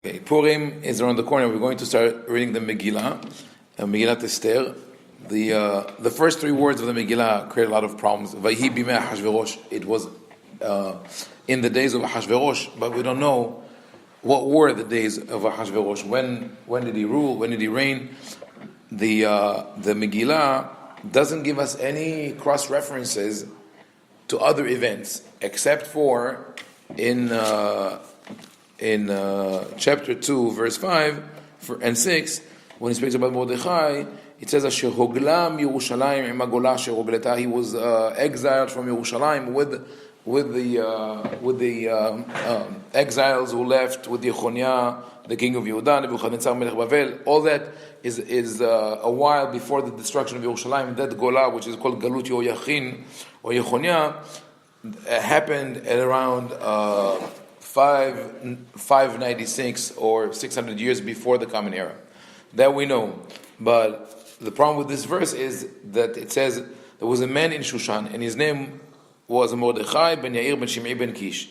Okay, Purim is around the corner. We're going to start reading the Megillah, Megillat Esther. The first three words of the Megillah create a lot of problems. Vayhi bimei Ahashverosh. It was in the days of Ahashverosh, but we don't know what were the days of Ahashverosh. When did he rule? When did he reign? The Megillah doesn't give us any cross references to other events, except for in chapter 2, verse 5 and 6, when he speaks about Mordechai, it says, Asher hoglam Yerushalayim im hagolah asher hogleta. He was exiled from Yerushalayim with the exiles who left with Yechoniah, the king of Yehuda, Nebuchadnezzar melech Bavel. All that is a while before the destruction of Yerushalayim. That Golah, which is called Galut Yoyachin or Yechoniah, happened at around 596 or 600 years before the Common Era. That we know. But the problem with this verse is that it says there was a man in Shushan and his name was Mordechai ben Yair ben Shimei ben Kish.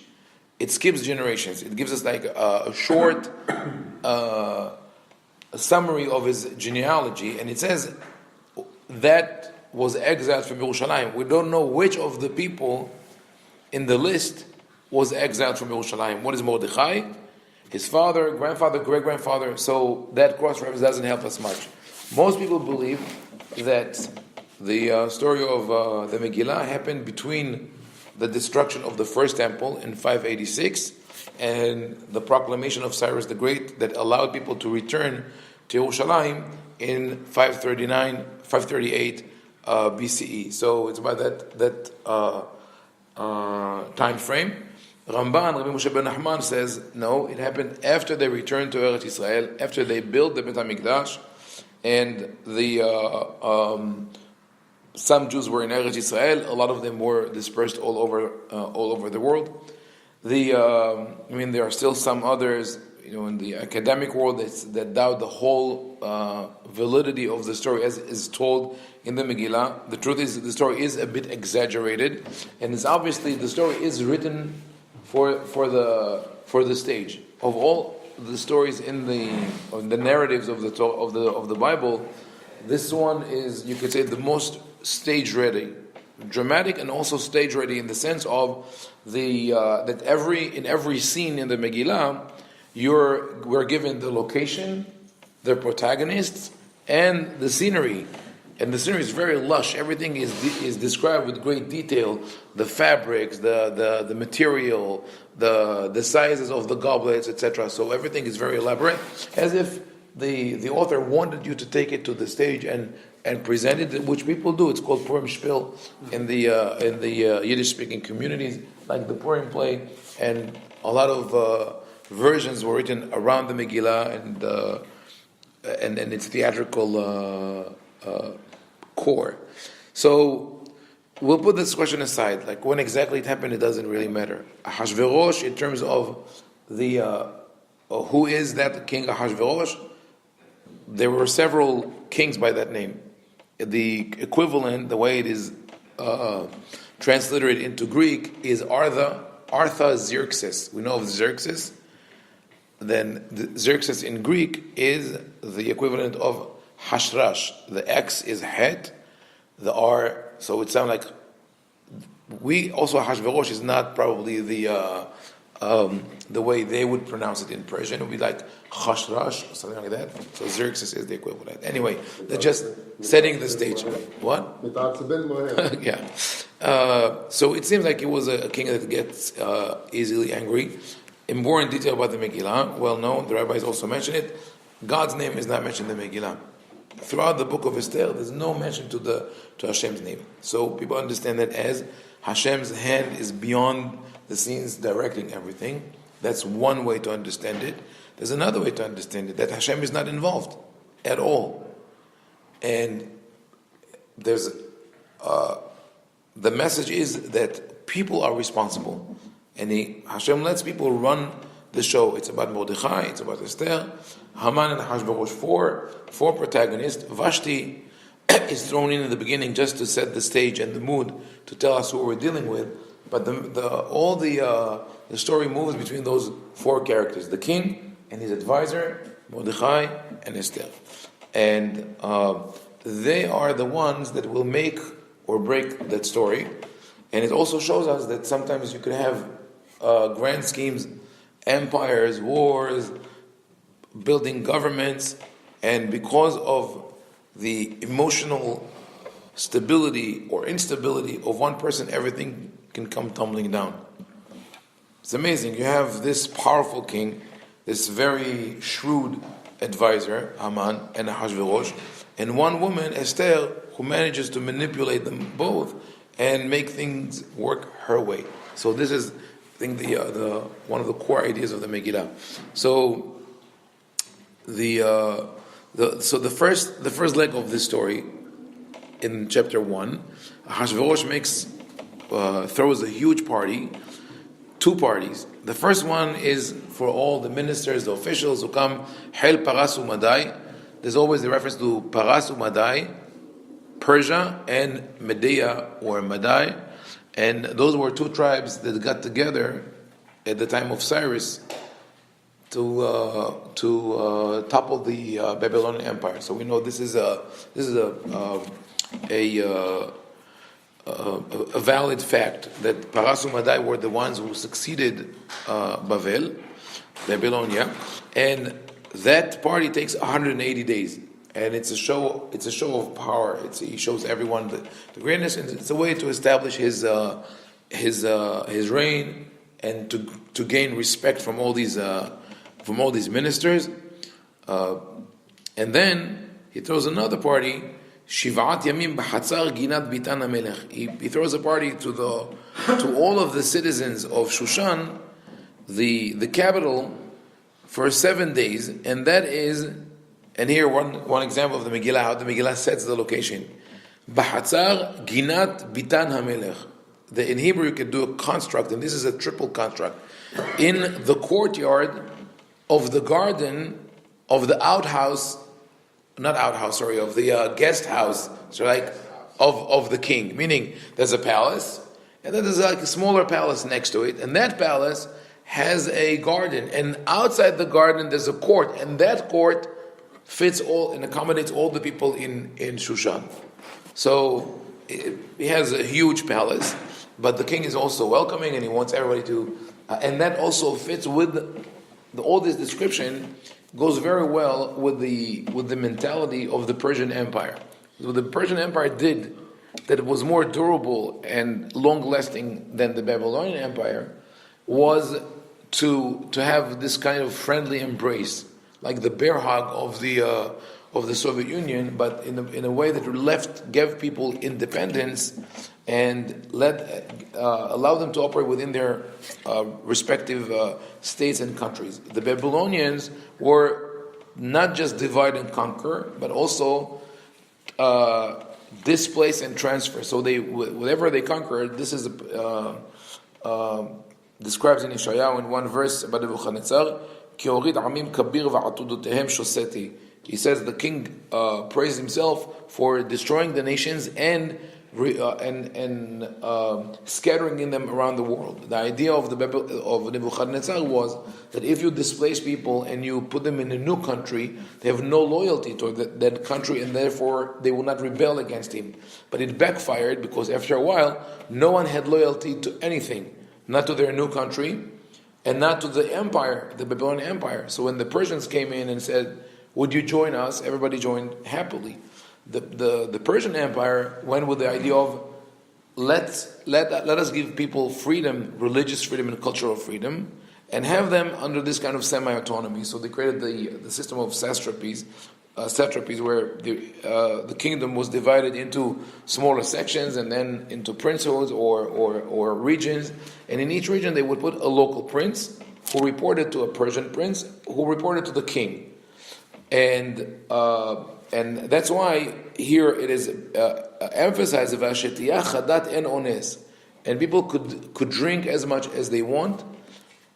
It skips generations. It gives us like a short summary of his genealogy, and it says that was exiled from Yerushalayim. We don't know which of the people in the list was exiled from Yerushalayim. What is Mordechai? His father, grandfather, great-grandfather. So that cross-reference doesn't help us much. Most people believe that the story of the Megillah happened between the destruction of the first temple in 586 and the proclamation of Cyrus the Great that allowed people to return to Yerushalayim in 538 BCE. So it's about that time frame. Ramban, Rabbi Moshe ben Nachman says, no, it happened after they returned to Eretz Israel, after they built the Bet HaMikdash, and some Jews were in Eretz Israel, a lot of them were dispersed all over the world. There are still some others, in the academic world that doubt the whole validity of the story as is told in the Megillah. The truth is, the story is a bit exaggerated, and it's obviously the story is written for the stage. Of all the stories in the narratives of the Bible, this one is, you could say, the most stage ready, dramatic, and also stage ready in the sense of that in every scene in the Megillah, we're given the location, the protagonists, and the scenery. And the scenery is very lush. Everything is described with great detail. The fabrics, the material, the sizes of the goblets, etc. So everything is very elaborate, as if the author wanted you to take it to the stage and present it, which people do. It's called Purim Shpil in the Yiddish-speaking communities, like the Purim play, and a lot of versions were written around the Megillah and its theatrical core. So we'll put this question aside. Like when exactly it happened, it doesn't really matter. Ahashverosh, in terms of the who is that king Ahashverosh? There were several kings by that name. The equivalent, the way it is transliterated into Greek, is Artaxerxes. We know of Xerxes. Then Xerxes in Greek is the equivalent of Hashrash. The X is Het, the R. So it sounds like Hashverosh is not probably the way they would pronounce it in Persian. It would be like Hashrash or something like that. So Xerxes is the equivalent. Anyway, they're just setting the stage. What? Yeah. So it seems like it was a king that gets easily angry. In more in detail about the Megillah, well known, the rabbis also mention it. God's name is not mentioned in the Megillah. Throughout the book of Esther, there's no mention to Hashem's name. So people understand that as Hashem's hand is beyond the scenes directing everything. That's one way to understand it. There's another way to understand it, that Hashem is not involved at all. And there's the message is that people are responsible. And Hashem lets people run the show. It's about Mordechai, it's about Esther, Haman and Hashverosh, four protagonists. Vashti is thrown in the beginning just to set the stage and the mood to tell us who we're dealing with. But the story moves between those four characters: the king, and his advisor, Mordechai and Esther. And they are the ones that will make or break that story. And it also shows us that sometimes you could have grand schemes, empires, wars, building governments, and because of the emotional stability or instability of one person, everything can come tumbling down. It's amazing. You have this powerful king, this very shrewd advisor, Haman and Ahashverosh, and one woman, Esther, who manages to manipulate them both and make things work her way. So this is, I think, the one of the core ideas of the Megillah. So the first leg of this story in chapter 1, Ahashverosh throws a huge party, 2 parties. The first one is for all the ministers, the officials who come, Hel Paras Umadai. There's always the reference to Paras Umadai, Persia, and Media or Madai. And those were 2 tribes that got together at the time of Cyrus to topple the Babylonian Empire. So we know this is a valid fact that Paras Umadai were the ones who succeeded Babylonia, and that party takes 180 days, and it's a show of power. He shows everyone the greatness, and it's a way to establish his reign and to gain respect from all these ministers. And then he throws another party. Shivat Yamim b'Hatzar Ginat Bitan HaMelech. He throws a party to all of the citizens of Shushan, the capital, for 7 days, and that is, and here one example of the Megillah, how the Megillah sets the location. B'Hatzar Ginat Bitan HaMelech. In Hebrew you could do a construct, and this is a triple construct. In the courtyard of the garden of the of the guest house, so like of the king. Meaning, there's a palace, and then there's like a smaller palace next to it, and that palace has a garden, and outside the garden there's a court, and that court fits all and accommodates all the people in Shushan. So he has a huge palace, but the king is also welcoming, and he wants everybody to, and that also fits with all this description. Goes very well with the mentality of the Persian Empire. What the Persian Empire did that was more durable and long-lasting than the Babylonian Empire was to have this kind of friendly embrace, like the bear hug of the Soviet Union, but in a way that gave people independence and allow them to operate within their respective states and countries. The Babylonians were not just divide and conquer, but also displace and transfer. So whatever they conquered, this is describes in Yeshayahu in one verse about Nebuchadnezzar, Ki orid amim kabir va'atudotehem shoseti. He says the king praised himself for destroying the nations and scattering in them around the world. The idea of Nebuchadnezzar was that if you displace people and you put them in a new country, they have no loyalty to that country, and therefore they will not rebel against him. But it backfired, because after a while, no one had loyalty to anything, not to their new country, and not to the empire, the Babylonian Empire. So when the Persians came in and said, "Would you join us?" everybody joined happily. The Persian Empire went with the idea of let us give people freedom, religious freedom and cultural freedom, and have them under this kind of semi-autonomy. So they created the system of satrapies, where the kingdom was divided into smaller sections and then into princelhoods or regions. And in each region they would put a local prince who reported to a Persian prince who reported to the king. And that's why here it is emphasized, and people could drink as much as they want,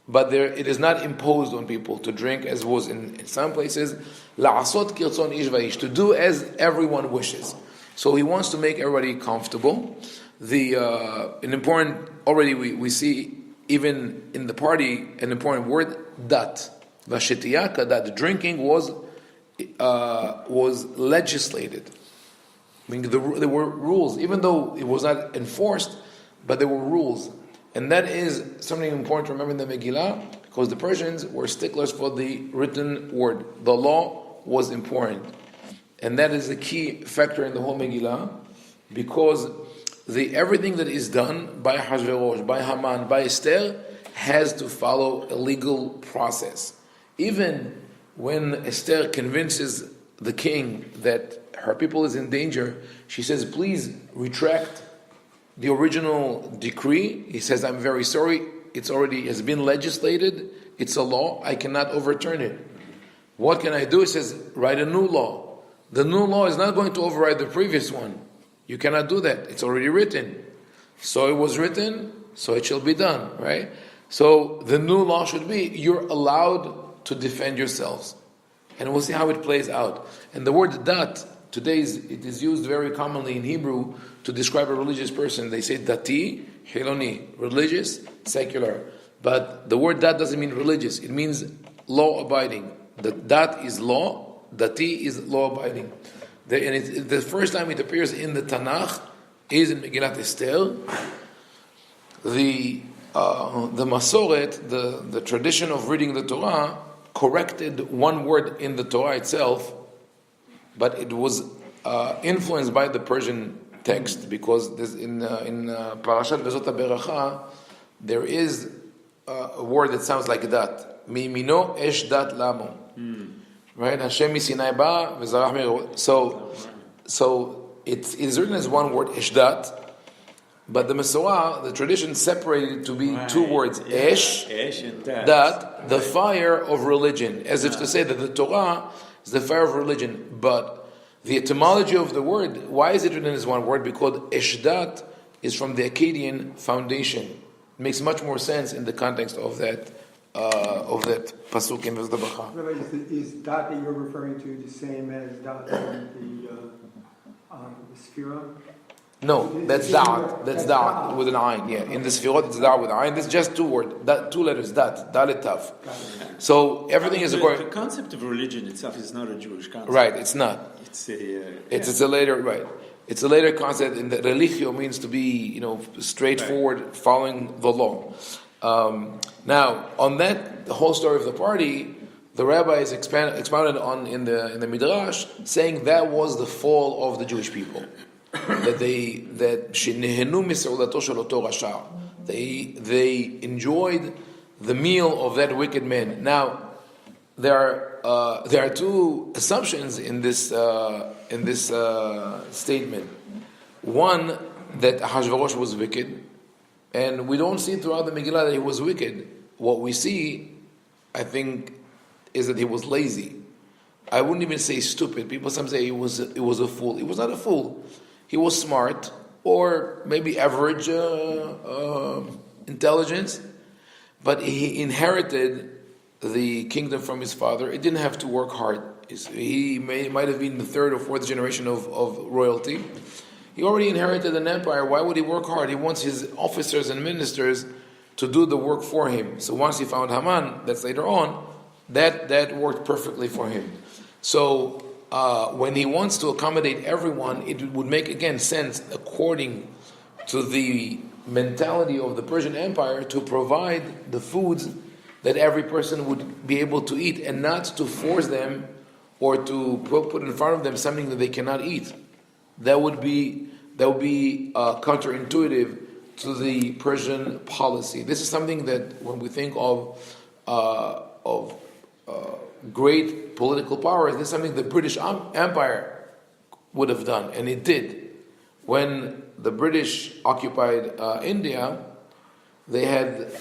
but it is not imposed on people to drink, as was in some places, to do as everyone wishes. So he wants to make everybody comfortable. An important, already we see even in the party, an important word, dat. Vashetiyah kadat. The drinking was legislated. I mean, there were rules, even though it was not enforced, but there were rules. And that is something important to remember in the Megillah, because the Persians were sticklers for the written word. The law was important. And that is a key factor in the whole Megillah, because everything that is done by Hashverosh, by Haman, by Esther, has to follow a legal process. Even when Esther convinces the king that her people is in danger, she says, please retract the original decree. He says, I'm very sorry, it's already has been legislated, it's a law, I cannot overturn it. What can I do? He says, write a new law. The new law is not going to override the previous one. You cannot do that, it's already written. So it was written, so it shall be done, right? So the new law should be, you're allowed to defend yourselves. And we'll see how it plays out. And the word dat, today it is used very commonly in Hebrew to describe a religious person. They say dati, hiloni, religious, secular. But the word dat doesn't mean religious. It means law-abiding. The dat is law, dati is law-abiding. The first time it appears in the Tanakh is in Megillat Esther. The Masoret, the tradition of reading the Torah, corrected one word in the Torah itself, but it was influenced by the Persian text, because in Parashat Vezot HaBeracha there is a word that sounds like that. Mimino esh dat lamo. Right? Hashem misinai ba v'zarach mir. So it is written as one word, eshdat, but the Mesorah, the tradition separated it to be two words, esh and dat, the fire of religion, as if to say that the Torah is the fire of religion. But the etymology of the word, why is it written as one word? Because eshdat is from the Akkadian foundation. It makes much more sense in the context of that pasuk in Vezot HaBeracha. Is dat you're referring to the same as dat in the Sphira? No, that's da'at. That's da'at with an ayin. Yeah, in the Sphirot it's da'at with an ayin. This is just two words, two letters, dat, dalet tav. So everything is according. The concept of religion itself is not a Jewish concept. Right, it's not. It's a later, right. It's a later concept. In that religio means to be, straightforward, following the law. Now, on that, the whole story of the party, the rabbis expounded on in the Midrash, saying that was the fall of the Jewish people. They enjoyed the meal of that wicked man. Now, there are two assumptions in this statement. One, that Ahasuerus was wicked, and we don't see throughout the Megillah that he was wicked. What we see, I think, is that he was lazy. I wouldn't even say stupid. People some say he was a fool. He was not a fool. He was smart, or maybe average intelligence, but he inherited the kingdom from his father. He didn't have to work hard. He might have been the third or fourth generation of royalty. He already inherited an empire. Why would he work hard? He wants his officers and ministers to do the work for him. So once he found Haman, that's later on, that worked perfectly for him. So when he wants to accommodate everyone, it would make, again, sense, according to the mentality of the Persian Empire, to provide the foods that every person would be able to eat, and not to force them or to put in front of them something that they cannot eat. That would be counterintuitive to the Persian policy. This is something that, when we think of great political powers, this is something the British Empire would have done, and it did. When the British occupied India, they had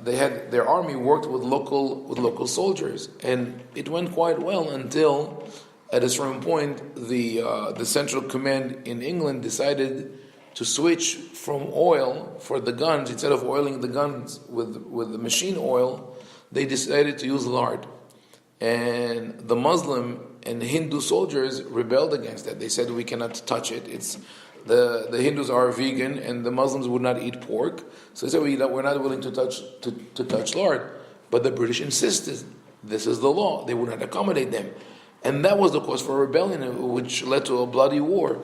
their army worked with local soldiers, and it went quite well until, at a certain point, the central command in England decided to switch from oil for the guns. Instead of oiling the guns with the machine oil, they decided to use lard. And the Muslim and Hindu soldiers rebelled against that. They said, we cannot touch it. It's the Hindus are vegan and the Muslims would not eat pork. So they said, we're not willing to touch lard. But the British insisted. this is the law. They would not accommodate them. And that was the cause for rebellion, which led to a bloody war.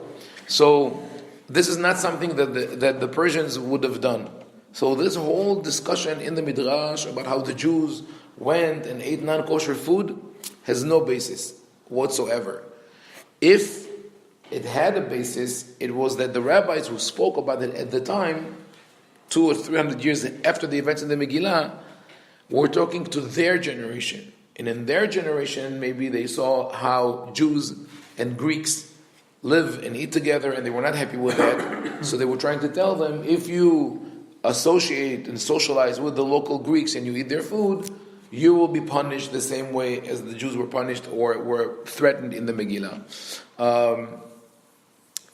So this is not something that the Persians would have done. So this whole discussion in the Midrash about how the Jews went and ate non-kosher food has no basis whatsoever. If it had a basis, it was that the rabbis who spoke about it at the time, 200 or 300 years after the events in the Megillah, were talking to their generation. And in their generation, maybe they saw how Jews and Greeks live and eat together, and they were not happy with that. So they were trying to tell them, if you associate and socialize with the local Greeks and you eat their food, you will be punished the same way as the Jews were punished or were threatened in the Megillah.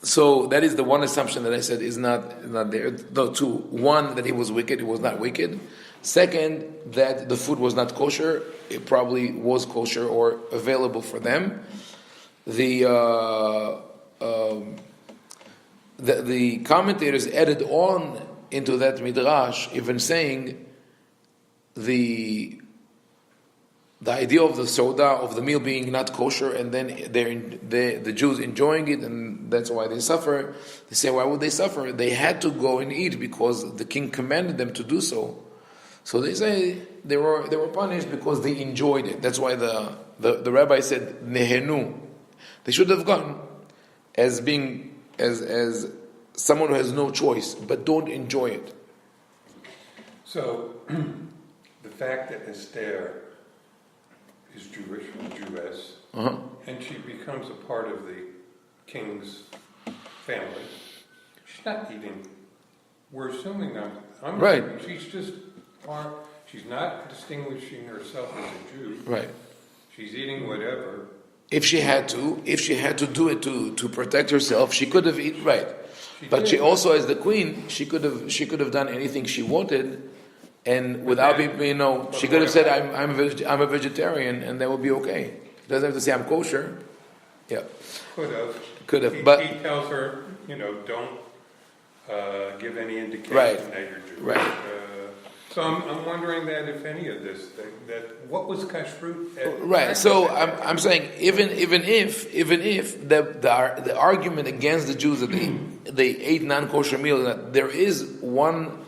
So that is the one assumption that I said is not there. No, two. One, that he was wicked. He was not wicked. Second, that the food was not kosher. It probably was kosher or available for them. The commentators added on into that midrash, even saying the idea of the soda, of the meal being not kosher, and then the Jews enjoying it, and that's why they suffer. They say, why would they suffer? They had to go and eat because the king commanded them to do so. So they say they were punished because they enjoyed it. That's why the rabbi said nehenu. They should have gone as being as someone who has no choice, but don't enjoy it. So the fact that Esther is Jewish, Jewess, and she becomes a part of the king's family, she's not eating. We're assuming I'm right. Assuming she's just she's not distinguishing herself as a Jew. Right. She's eating whatever. If she had to do it to protect herself, she could have eaten. Right. She also, as the queen, she could have done anything she wanted. And without being, she could have said, I'm a vegetarian, and that would be okay. She doesn't have to say I'm kosher. Yeah. Could have. But he tells her, don't give any indication right. that you're Jewish. Right. So I'm wondering that if any of this, that what was kashrut? Right. So I'm saying even if the argument against the Jews that they ate non-kosher meal, that there is one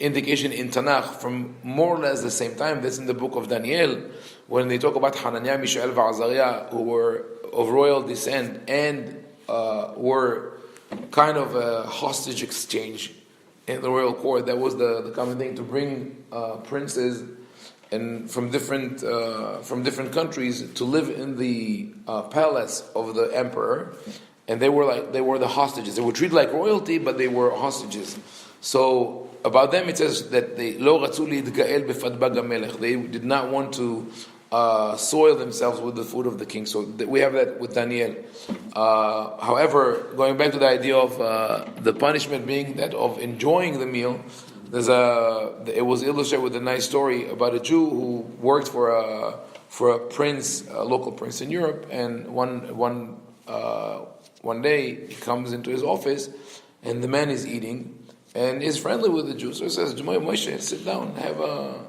indication in Tanakh from more or less the same time. That's in the book of Daniel, when they talk about Hananiah, Mishael, and Azariah, who were of royal descent and were kind of a hostage exchange in the royal court. That was the common thing, to bring princes and from different countries to live in the palace of the emperor, and they were the hostages. They were treated like royalty, but they were hostages. So about them, it says that they lo ratzu lidga'el befadbag hamelech. They did not want to soil themselves with the food of the king. So we have that with Daniel. However, going back to the idea of the punishment being that of enjoying the meal, it was illustrated with a nice story about a Jew who worked for a prince, a local prince in Europe, and one day he comes into his office, and the man is eating, and is friendly with the Jew. So he says, Moshe, sit down, have a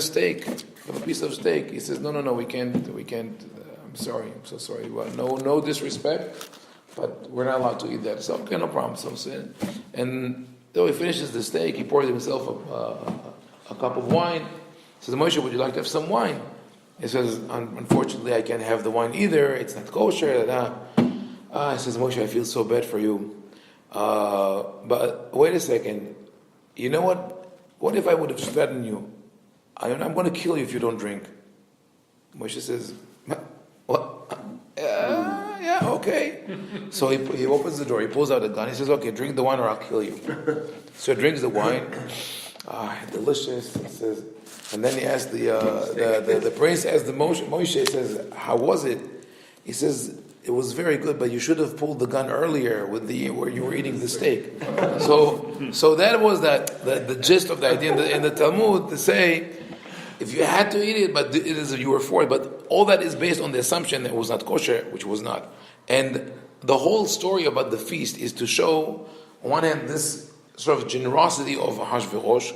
steak, have a piece of steak. He says, no, we can't. I'm sorry, I'm so sorry. Well, no disrespect, but we're not allowed to eat that. So okay, no problem. So sit. And though he finishes the steak, he pours himself a cup of wine. He says, Moshe, would you like to have some wine? He says, unfortunately, I can't have the wine either. It's not kosher. He says, Moshe, I feel so bad for you. But wait a second. You know what? What if I would have threatened you? I'm going to kill you if you don't drink. Moshe says, what? Yeah, okay. So he opens the door, he pulls out a gun, he says, okay, drink the wine or I'll kill you. So he drinks the wine. Delicious. He says, and then he asks the prince asks the Moshe says, how was it? He says, it was very good, but you should have pulled the gun earlier where you were eating the steak. So that was the gist of the idea in the Talmud, to say, if you had to eat it, but it is you were for it. But all that is based on the assumption that it was not kosher, which was not. And the whole story about the feast is to show, on one hand, this sort of generosity of Ahasuerus,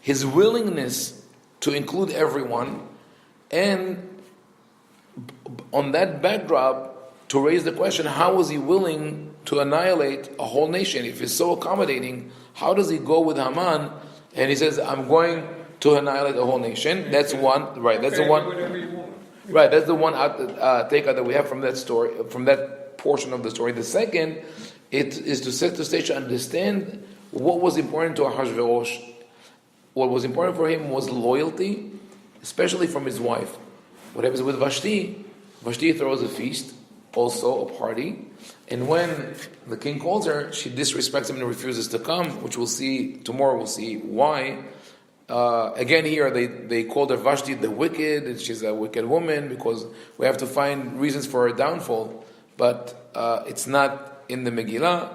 his willingness to include everyone, and on that backdrop, to raise the question, how was he willing to annihilate a whole nation? If he's so accommodating, how does he go with Haman and he says, I'm going to annihilate a whole nation? That's one, right? That's the one. Whatever you want. Right, that's the one takeout that we have from that story, from that portion of the story. The second, it is to set the stage to understand what was important to Ahasuerus. What was important for him was loyalty, especially from his wife. What happens with Vashti? Vashti throws a feast, also a party, and when the king calls her, she disrespects him and refuses to come, which we'll see tomorrow. We'll see why. Again, here they called her Vashti the wicked, and she's a wicked woman, because we have to find reasons for her downfall. But it's not in the Megillah.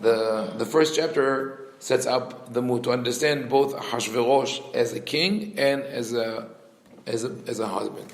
The first chapter sets up the mood to understand both Ahasuerus as a king and as a husband.